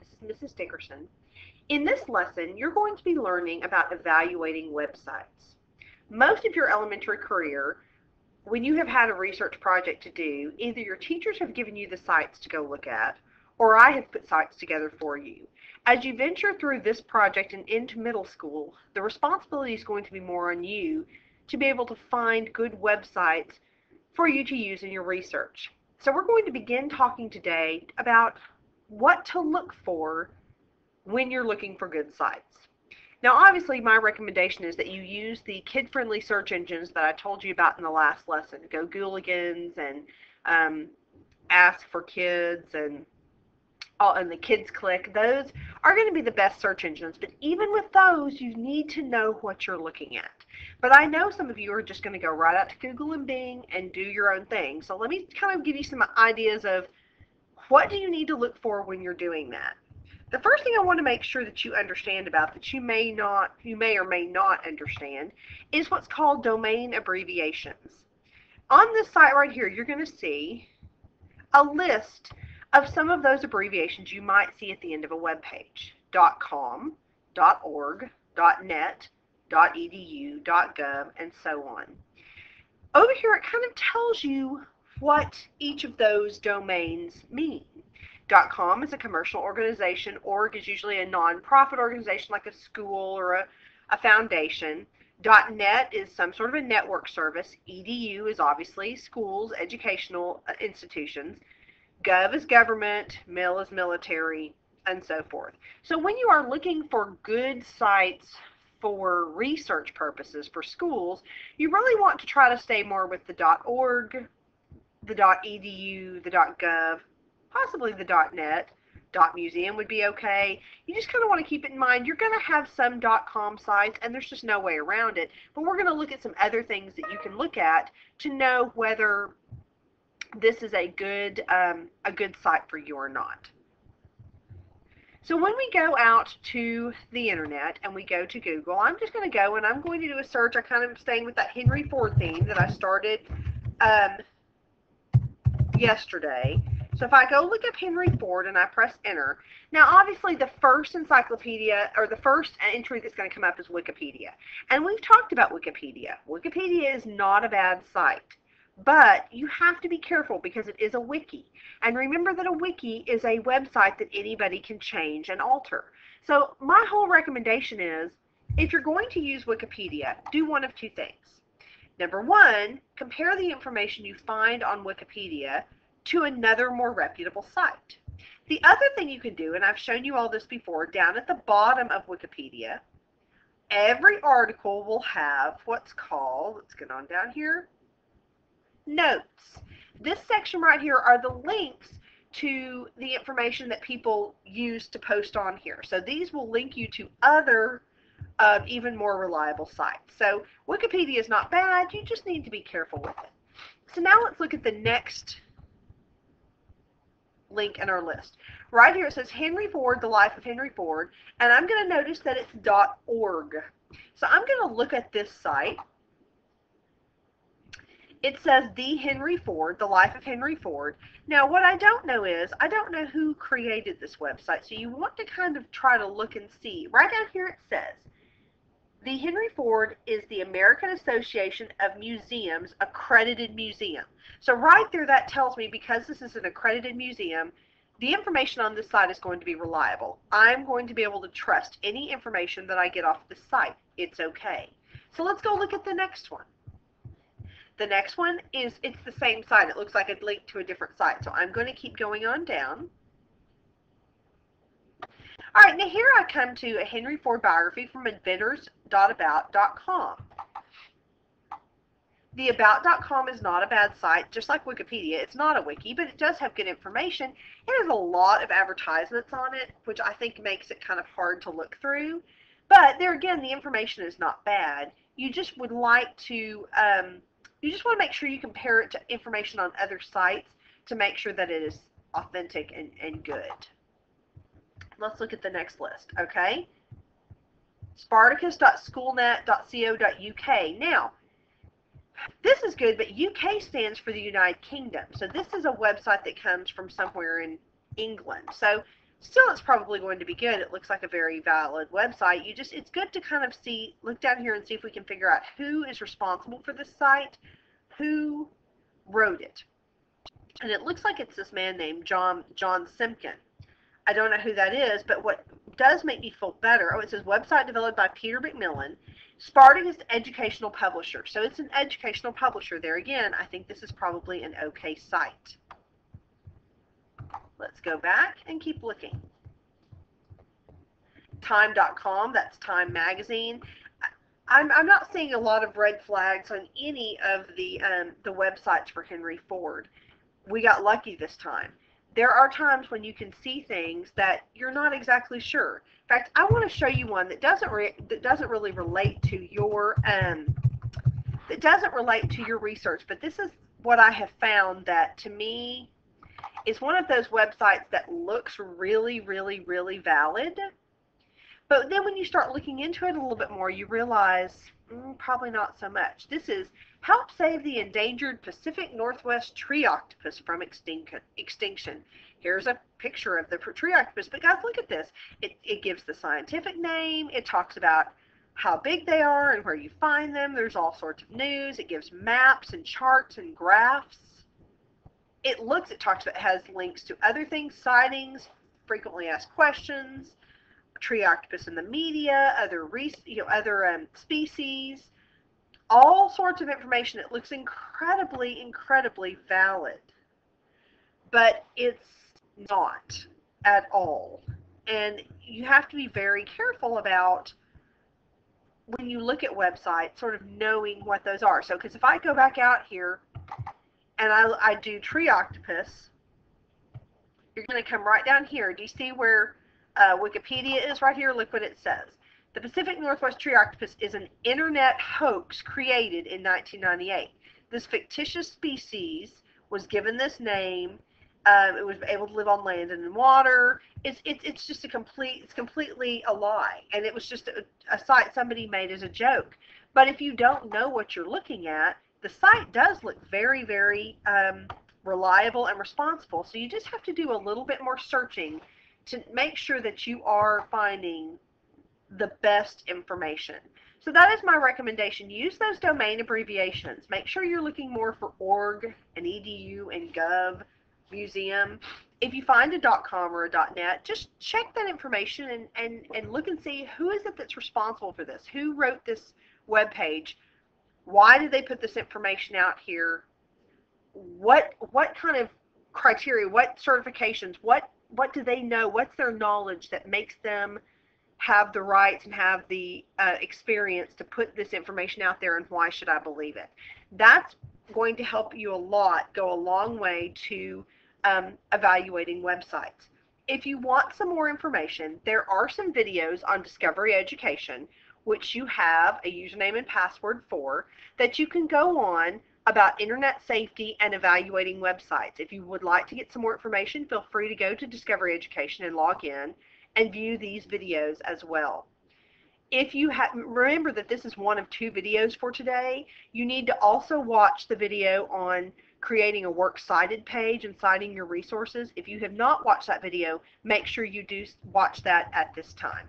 This is Mrs. Dickerson. In this lesson, you're going to be learning about evaluating websites. Most of your elementary career, when you have had a research project to do, either your teachers have given you the sites to go look at, or I have put sites together for you. As you venture through this project and into middle school, the responsibility is going to be more on you to be able to find good websites for you to use in your research. So we're going to begin talking today about what to look for when you're looking for good sites. Now, obviously, my recommendation is that you use the kid-friendly search engines that I told you about in the last lesson. GoGooligans and Ask for Kids and the Kids Click. Those are going to be the best search engines. But even with those, you need to know what you're looking at. But I know some of you are just going to go right out to Google and Bing and do your own thing. So let me kind of give you some ideas of what do you need to look for when you're doing that. The first thing I want to make sure that you understand about that you may or may not understand is what's called domain abbreviations. On this site right here, you're going to see a list of some of those abbreviations you might see at the end of a web page. .com, .org, .net, .edu, .gov, and so on. Over here, it kind of tells you what each of those domains mean. .com is a commercial organization. Org is usually a non-profit organization like a school or a foundation. .net is some sort of a network service. EDU is obviously schools, educational institutions. Gov is government. Mil is military, and so forth. So when you are looking for good sites for research purposes for schools, you really want to try to stay more with the .org, the .edu, the .gov, possibly the .net. .museum would be okay. You just kind of want to keep it in mind. You're going to have some .com sites, and there's just no way around it. But we're going to look at some other things that you can look at to know whether this is a good site for you or not. So when we go out to the internet and we go to Google, I'm just going to go and I'm going to do a search. I kind of am staying with that Henry Ford theme that I started yesterday. So if I go look up Henry Ford and I press enter, now obviously the first encyclopedia or the first entry that's going to come up is Wikipedia. And we've talked about Wikipedia. Wikipedia is not a bad site, but you have to be careful because it is a wiki. And remember that a wiki is a website that anybody can change and alter. So my whole recommendation is if you're going to use Wikipedia, do one of two things. Number one, compare the information you find on Wikipedia to another more reputable site. The other thing you can do, and I've shown you all this before, down at the bottom of Wikipedia, every article will have what's called, let's get on down here, notes. This section right here are the links to the information that people use to post on here. So these will link you to other even more reliable sites. So Wikipedia is not bad, you just need to be careful with it. So now let's look at the next link in our list. Right here it says Henry Ford, the life of Henry Ford, and I'm going to notice that it's .org. So I'm going to look at this site. It says The Henry Ford, the life of Henry Ford. Now what I don't know is, I don't know who created this website, so you want to kind of try to look and see. Right down here it says, The Henry Ford is the American Association of Museums accredited museum. So right there that tells me because this is an accredited museum, the information on this site is going to be reliable. I'm going to be able to trust any information that I get off this site. It's okay. So let's go look at the next one. The next one is, it's the same site. It looks like a link to a different site. So I'm going to keep going on down. All right, now here I come to a Henry Ford biography from inventors.about.com. The about.com is not a bad site, just like Wikipedia. It's not a wiki, but it does have good information. It has a lot of advertisements on it, which I think makes it kind of hard to look through. But there again, the information is not bad. You just would like to, you just want to make sure you compare it to information on other sites to make sure that it is authentic and good. Let's look at the next list, okay? Spartacus.schoolnet.co.uk. Now, this is good, but UK stands for the United Kingdom. So this is a website that comes from somewhere in England. So Still, it's probably going to be good. It looks like a very valid website. It's good to kind of look down here and see if we can figure out who is responsible for this site, who wrote it. And it looks like it's this man named John Simpkin. I don't know who that is, but what does make me feel better, it says website developed by Peter McMillan. Spartak is an educational publisher. So it's an educational publisher. There again, I think this is probably an okay site. Let's go back and keep looking. Time.com, that's Time Magazine. I'm not seeing a lot of red flags on any of the websites for Henry Ford. We got lucky this time. There are times when you can see things that you're not exactly sure. In fact, I want to show you one that doesn't really relate to your research, but this is what I have found that to me is one of those websites that looks really, really, really valid. But then when you start looking into it a little bit more, you realize probably not so much. This is Help Save the Endangered Pacific Northwest Tree Octopus from Extinction. Here's a picture of the tree octopus. But guys, look at this. It gives the scientific name. It talks about how big they are and where you find them. There's all sorts of news. It gives maps and charts and graphs. It has links to other things, sightings, frequently asked questions, tree octopus in the media, other species, all sorts of information. It looks incredibly, incredibly valid, but it's not at all. And you have to be very careful about, when you look at websites, sort of knowing what those are. So, because if I go back out here and I do tree octopus, you're going to come right down here. Do you see where Wikipedia is right here? Look what it says. The Pacific Northwest tree octopus is an internet hoax created in 1998. This fictitious species was given this name. It was able to live on land and in water. It's just it's completely a lie, and it was just a site somebody made as a joke. But if you don't know what you're looking at, the site does look very, very reliable and responsible. So you just have to do a little bit more searching to make sure that you are finding the best information. So that is my recommendation. Use those domain abbreviations. Make sure you're looking more for org and edu and gov, museum. If you find a .com or a .net, just check that information and look and see who is it that's responsible for this. Who wrote this web page? Why did they put this information out here? What kind of criteria, what certifications, what do they know? What's their knowledge that makes them have the rights and have the experience to put this information out there, and why should I believe it? That's going to help you go a long way to evaluating websites. If you want some more information, there are some videos on Discovery Education, which you have a username and password for, that you can go on about internet safety and evaluating websites. If you would like to get some more information, feel free to go to Discovery Education and log in and view these videos as well. If you remember that this is one of 2 videos for today, you need to also watch the video on creating a works cited page and citing your resources. If you have not watched that video, make sure you do watch that at this time.